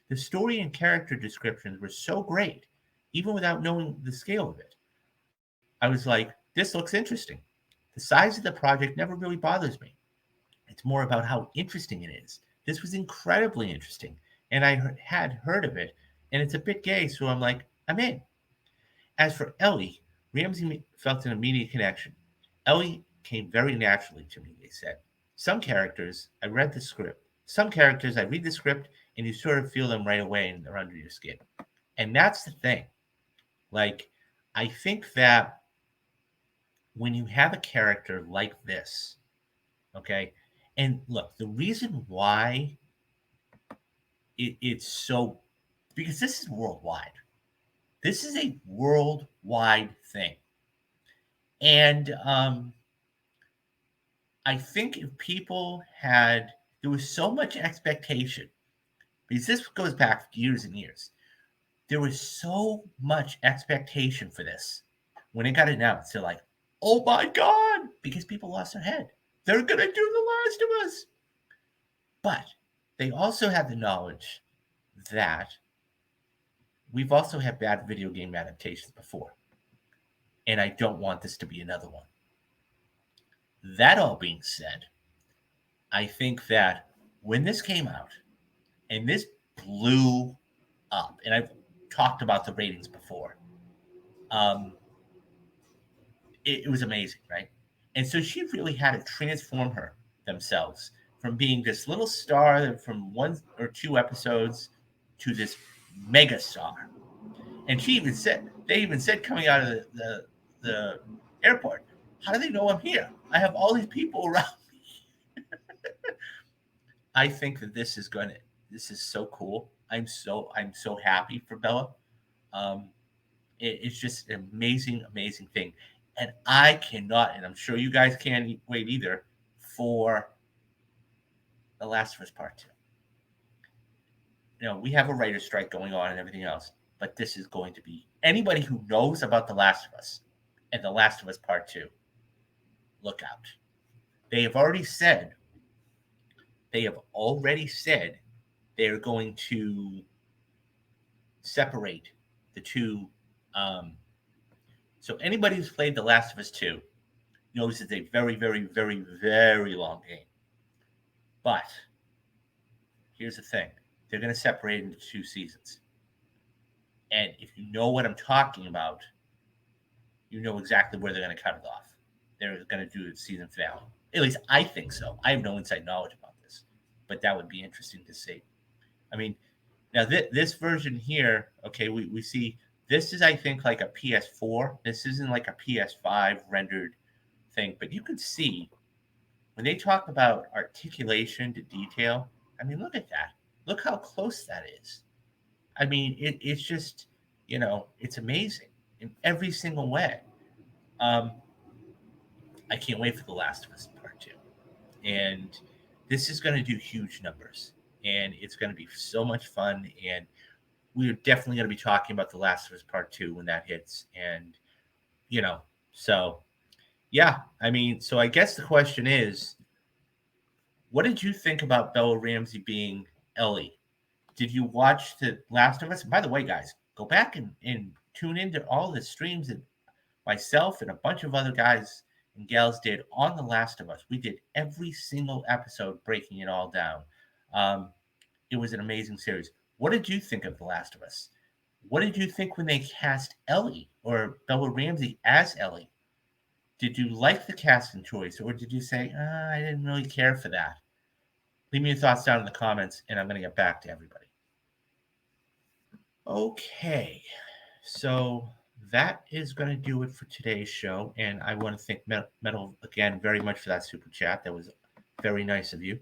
The story and character descriptions were so great, even without knowing the scale of it. I was like, this looks interesting. The size of the project never really bothers me. It's more about how interesting it is. This was incredibly interesting, and I had heard of it, and it's a bit gay, so I'm like, I'm in. As for Ellie, Ramsey felt an immediate connection. Ellie came very naturally to me, they said. Some characters, I read the script, and you sort of feel them right away, and they're under your skin. And that's the thing. Like, I think that when you have a character like this, okay, and look, the reason why it's so, because this is worldwide. This is a worldwide thing. And I think if people had, there was so much expectation, because this goes back years and years. There was so much expectation for this. When it got announced, they're like, oh my God, because people lost their head. They're going to do The Last of Us. But they also had the knowledge that we've also had bad video game adaptations before. And I don't want this to be another one. That all being said, I think that when this came out, and this blew up, and I've talked about the ratings before, um, it was amazing, right? And so she really had to transform her themselves from being this little star from one or two episodes to this mega star. And they even said coming out of the airport, how do they know I'm here? I have all these people around. I think that this is so cool. I'm so happy for Bella. Um, it's just an amazing, amazing thing. And I cannot, and I'm sure you guys can't wait either, for The Last of Us Part 2. We have a writer's strike going on and everything else, but this is going to be anybody who knows about The Last of Us and The Last of Us Part 2, look out. They have already said, they have already said they're going to separate the two. Um, so anybody who's played The Last of Us 2 knows it's a very, very, very, very long game. But here's the thing, they're going to separate it into two seasons. And if you know what I'm talking about, you know exactly where they're going to cut it off. They're going to do a season finale. At least I think so. I have no inside knowledge about this, but that would be interesting to see. I mean, now this version here, okay, we see this is, I think, like a PS4. This isn't like a PS5 rendered thing, but you can see when they talk about articulation to detail, I mean, look at that. Look how close that is. I mean, it's just, it's amazing in every single way. Um, I can't wait for The Last of Us Part 2. And This is going to do huge numbers, and it's going to be so much fun. And we're definitely going to be talking about The Last of Us Part Two when that hits. And you know, so yeah, I mean, so I guess the question is, what did you think about Bella Ramsey being Ellie? Did you watch The Last of Us? And by the way, guys, go back and tune into all the streams that myself and a bunch of other guys and gals did on The Last of Us. We did every single episode breaking it all down. Um, it was an amazing series. What did you think of The Last of Us? What did you think when they cast Ellie or Bella Ramsey as Ellie? Did you like the casting choice, or did you say, I didn't really care for that? Leave me your thoughts down in the comments, and I'm going to get back to everybody. Okay, so that is going to do it for today's show, and I want to thank Metal again very much for that super chat. That was very nice of you.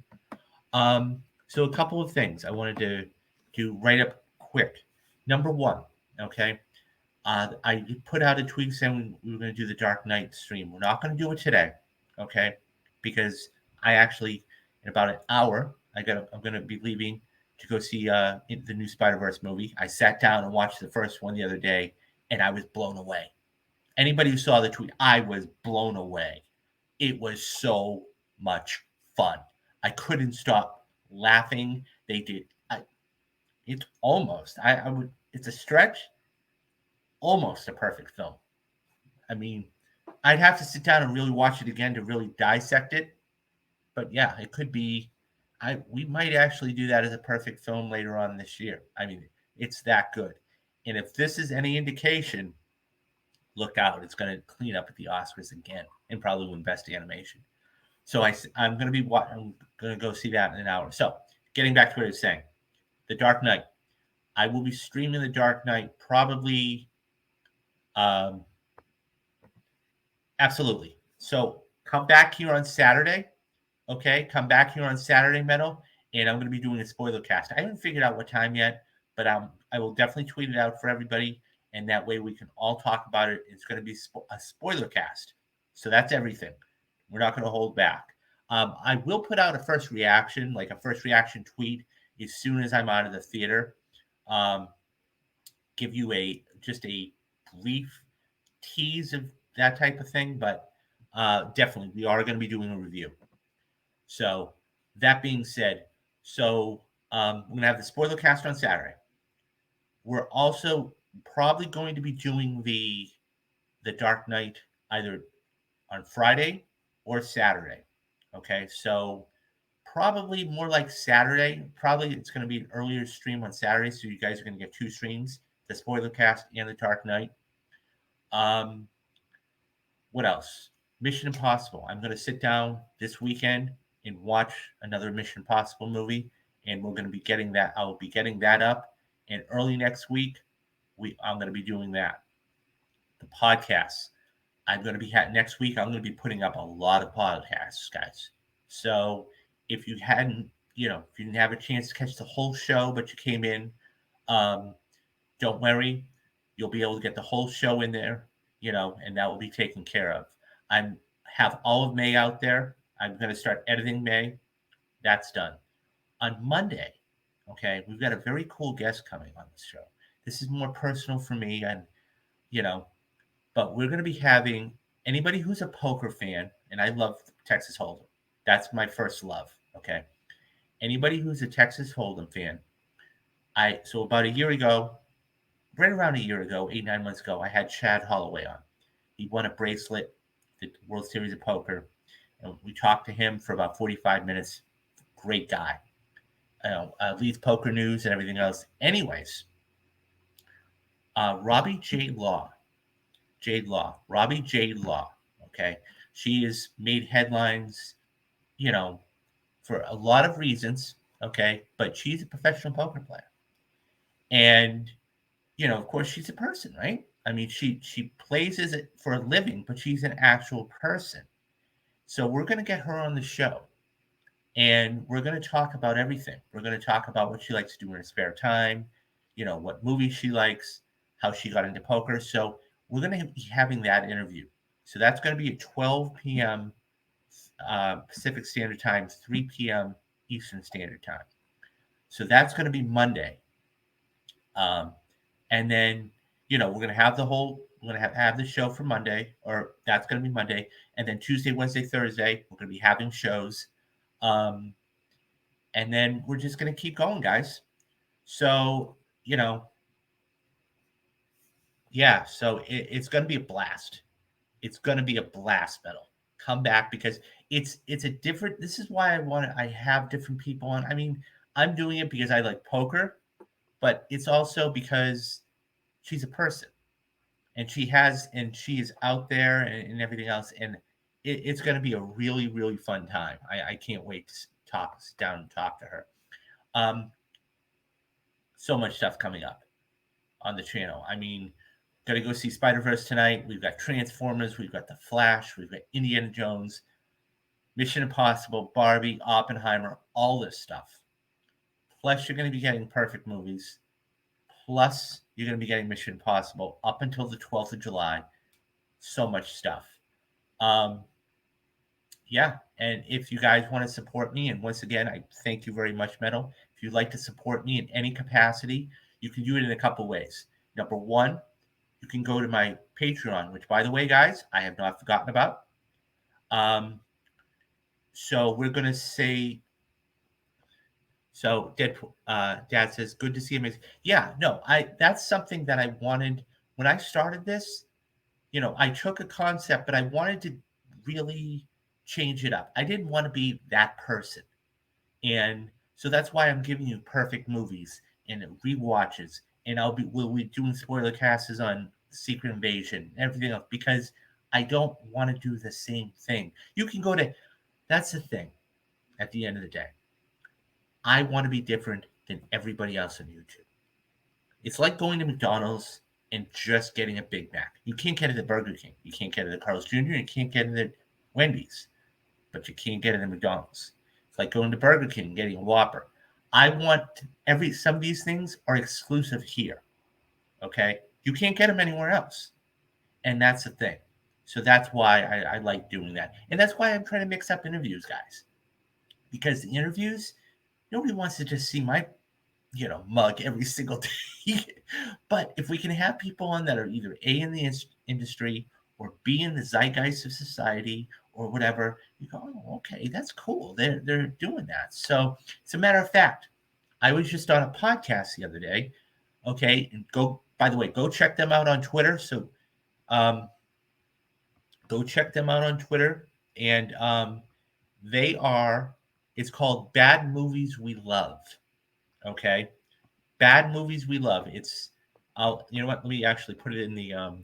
Um, so a couple of things I wanted to do right up quick. Number one, okay, I put out a tweet saying we were going to do the Dark Knight stream. We're not going to do it today, okay, because I actually in about an hour I'm going to be leaving to go see the new Spider Verse movie. I sat down and watched the first one the other day, and I was blown away. Anybody who saw the tweet, I was blown away. It was so much fun. I couldn't stop laughing. They did. It's almost. I would. It's a stretch. Almost a perfect film. I mean, I'd have to sit down and really watch it again to really dissect it. But yeah, it could be. We might actually do that as a perfect film later on this year. I mean, it's that good. And if this is any indication, look out! It's going to clean up at the Oscars again and probably win Best Animation. So I'm going to be. I'm going to go see that in an hour. So getting back to what I was saying, The Dark Knight. I will be streaming The Dark Knight probably. Um, Absolutely. So come back here on Saturday. Okay, come back here on Saturday, Meadow, and I'm going to be doing a spoiler cast. I haven't figured out what time yet, but I will definitely tweet it out for everybody, and that way we can all talk about it. It's going to be a spoiler cast, so that's everything. We're not going to hold back. I will put out a first reaction, like a first reaction tweet, as soon as I'm out of the theater. Um, give you just a brief tease of that type of thing, but definitely we are going to be doing a review. So that being said, so we're going to have the spoiler cast on Saturday. We're also probably going to be doing the Dark Knight either on Friday or Saturday. Okay, so probably more like Saturday. Probably it's going to be an earlier stream on Saturday, so you guys are going to get two streams: the spoiler cast and the Dark Knight. Um, what else? Mission Impossible. I'm going to sit down this weekend and watch another Mission Impossible movie, and we're going to be getting that. I will be getting that up, and early next week, I'm going to be doing that. The podcasts. I'm going to be next week. I'm going to be putting up a lot of podcasts, guys. So if you hadn't, if you didn't have a chance to catch the whole show, but you came in, um, don't worry, you'll be able to get the whole show in there, and that will be taken care of. I have all of May out there. I'm going to start editing May. That's done. On Monday, okay, we've got a very cool guest coming on the show. This is more personal for me, and you know, but we're going to be having anybody who's a poker fan, and I love Texas Hold'em. That's my first love. Okay, anybody who's a Texas Hold'em fan, so about a year ago, right around a year ago, 8, 9 months ago, I had Chad Holloway on. He won a bracelet, the World Series of Poker, and we talked to him for about 45 minutes. Great guy. Leads Poker News and everything else. Anyways, Robbie J. Law, Robbie J. Law. Okay, she has made headlines, you know, for a lot of reasons. Okay, but she's a professional poker player, and of course, she's a person, right? I mean, she plays as it for a living, but she's an actual person. So we're going to get her on the show, and we're going to talk about everything. We're going to talk about what she likes to do in her spare time, what movies she likes, how she got into poker. So we're going to be having that interview. So that's going to be at 12 p.m. Pacific Standard Time, 3 p.m. Eastern Standard Time. So that's going to be Monday. Um, and then, we're going to have we're going to have the show for Monday, or that's going to be Monday. And then Tuesday, Wednesday, Thursday, we're going to be having shows. Um, and then we're just going to keep going, guys. So, yeah, so it's going to be a blast. It's going to be a blast, Metal. Come back because it's a different. This is why I have different people on. I mean, I'm doing it because I like poker, but it's also because she's a person and she is out there and everything else, and it's going to be a really really fun time. I can't wait to sit down and talk to her. Um, so much stuff coming up on the channel. I mean, got to go see Spider-Verse tonight. We've got Transformers. We've got The Flash. We've got Indiana Jones, Mission Impossible, Barbie, Oppenheimer, all this stuff. Plus, you're going to be getting Perfect movies. Plus, you're going to be getting Mission Impossible up until the 12th of July. So much stuff. Um, yeah, and if you guys want to support me, and once again, I thank you very much, Metal. If you'd like to support me in any capacity, you can do it in a couple ways. Number one, you can go to my Patreon, which, by the way, guys, I have not forgotten about. So we're gonna say. So Dad says, "Good to see him." Yeah, no, that's something that I wanted when I started this. I took a concept, but I wanted to really change it up. I didn't want to be that person, and so that's why I'm giving you perfect movies and rewatches, and we'll be doing spoiler casts on Secret Invasion and everything else because I don't want to do the same thing. You can go to. That's the thing. At the end of the day, I want to be different than everybody else on YouTube. It's like going to McDonald's and just getting a Big Mac. You can't get it at Burger King. You can't get it at Carl's Jr. You can't get it at Wendy's, but you can't get it at McDonald's. It's like going to Burger King and getting a Whopper. I want some of these things are exclusive here. Okay, you can't get them anywhere else, and that's the thing. So that's why I like doing that, and that's why I'm trying to mix up interviews, guys, because the interviews nobody wants to just see my mug every single day. But if we can have people on that are either A in the industry or B in the zeitgeist of society or whatever, you go, oh, okay, that's cool. They're doing that. So as a matter of fact, I was just on a podcast the other day. Okay, and by the way, go check them out on Twitter. So go check them out on Twitter. And it's called Bad Movies We Love. Okay. Bad movies we love. You know what? Let me actually put it in the.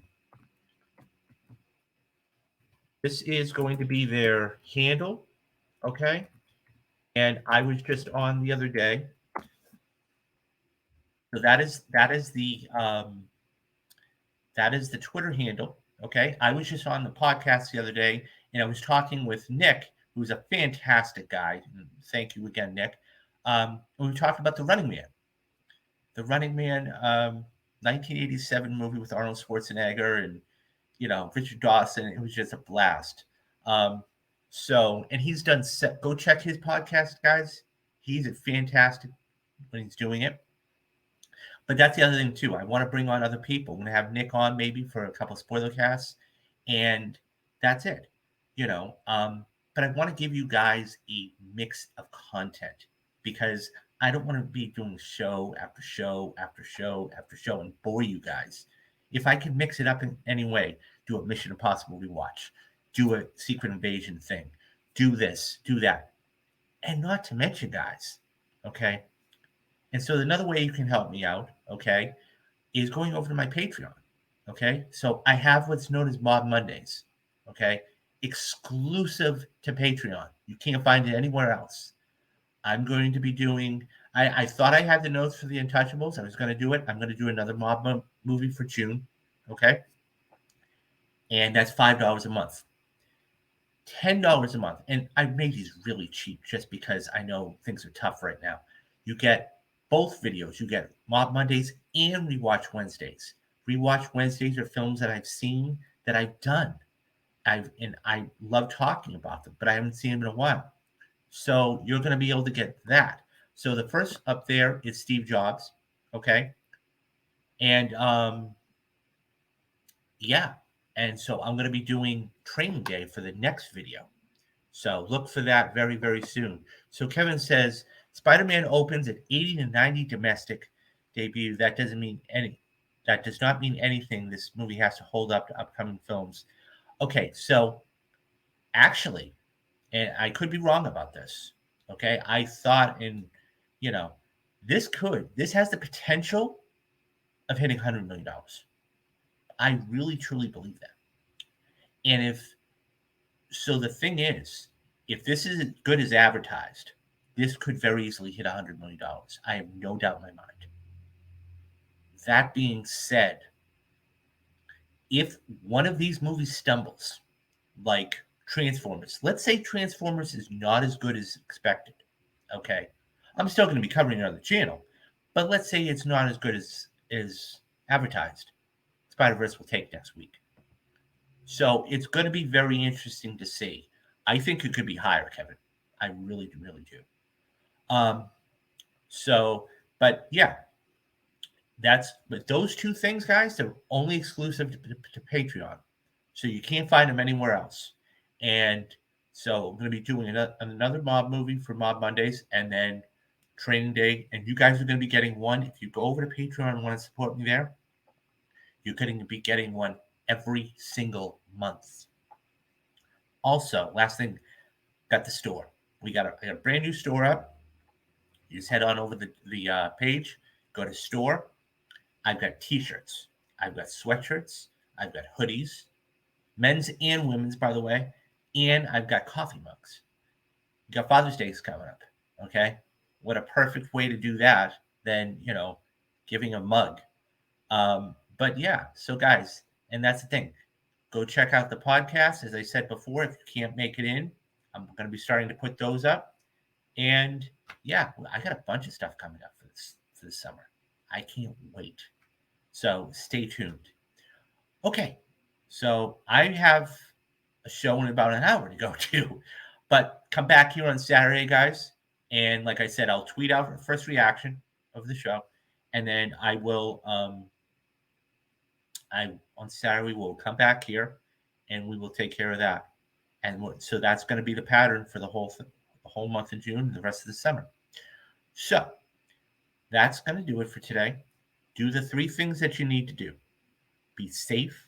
This is going to be their handle, okay? And I was just on the other day. So that is the Twitter handle, okay? I was just on the podcast the other day, and I was talking with Nick, who's a fantastic guy. Thank you again, Nick. And we talked about The Running Man. The Running Man, 1987 movie with Arnold Schwarzenegger and Richard Dawson. It was just a blast. And he's done go check his podcast, guys. He's fantastic when he's doing it. But that's the other thing too. I want to bring on other people. I'm gonna have Nick on maybe for a couple spoiler casts, and that's it. But I want to give you guys a mix of content because I don't want to be doing show after show after show after show and bore you guys. If I can mix it up in any way, do a Mission Impossible rewatch, do a Secret Invasion thing, do this, do that, and not to mention, guys, okay. And so another way you can help me out, okay, is going over to my Patreon. Okay. So I have what's known as Mob Mondays. Okay. Exclusive to Patreon. You can't find it anywhere else. I'm going to be doing, I thought I had the notes for the Untouchables. I was going to do it. I'm going to do another Mob movie for June. Okay. And that's $5 a month. $10 a month. And I made these really cheap just because I know things are tough right now. You get both videos. You get Mob Mondays and Rewatch Wednesdays. Rewatch Wednesdays are films that I've seen that I've done. I love talking about them, but I haven't seen them in a while. So you're going to be able to get that. So the first up there is Steve Jobs, okay, and yeah, and so I'm going to be doing Training Day for the next video. So look for that very, very soon. So Kevin says Spider-Man opens at 80 to 90 domestic debut. That does not mean anything. This movie has to hold up to upcoming films. Okay, so actually, and I could be wrong about this. Okay, I thought you know, this has the potential of hitting $100 million. I really truly believe that. And if so, the thing is, if this is as good as advertised, this could very easily hit $100 million. I have no doubt in my mind. That being said, if one of these movies stumbles, like Transformers, let's say Transformers is not as good as expected, okay? I'm still going to be covering it on the channel, but let's say it's not as good as advertised. Spider Verse will take next week. So it's going to be very interesting to see. I think it could be higher, Kevin. I really, really do. Um, so, but yeah, but those two things, guys, they're only exclusive to Patreon. So you can't find them anywhere else. And so I'm going to be doing another Mob movie for Mob Mondays and then Training Day. And you guys are going to be getting one. If you go over to Patreon and want to support me there, you're going to be getting one every single month. Also, last thing, got the store. We got a brand new store up. You just head on over the page, go to store. I've got t-shirts, I've got sweatshirts, I've got hoodies, men's and women's, by the way, and I've got coffee mugs. You got Father's Day coming up, okay? What a perfect way to do that than giving a mug. But yeah, so guys, and that's the thing. Go check out the podcast. As I said before, if you can't make it in, I'm going to be starting to put those up. And yeah, I got a bunch of stuff coming up for this summer. I can't wait. So stay tuned. Okay, so I have a show in about an hour to go to, but come back here on Saturday, guys. And like I said, I'll tweet out the first reaction of the show, and then I will. I on Saturday we'll come back here, and we will take care of that. And so that's going to be the pattern for the whole month of June and the rest of the summer. So that's going to do it for today. Do the 3 things that you need to do. Be safe,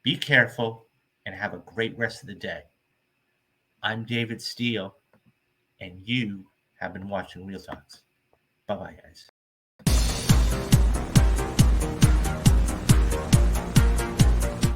be careful, and have a great rest of the day. I'm David Steele, and you have been watching Real Talks. Bye-bye, guys.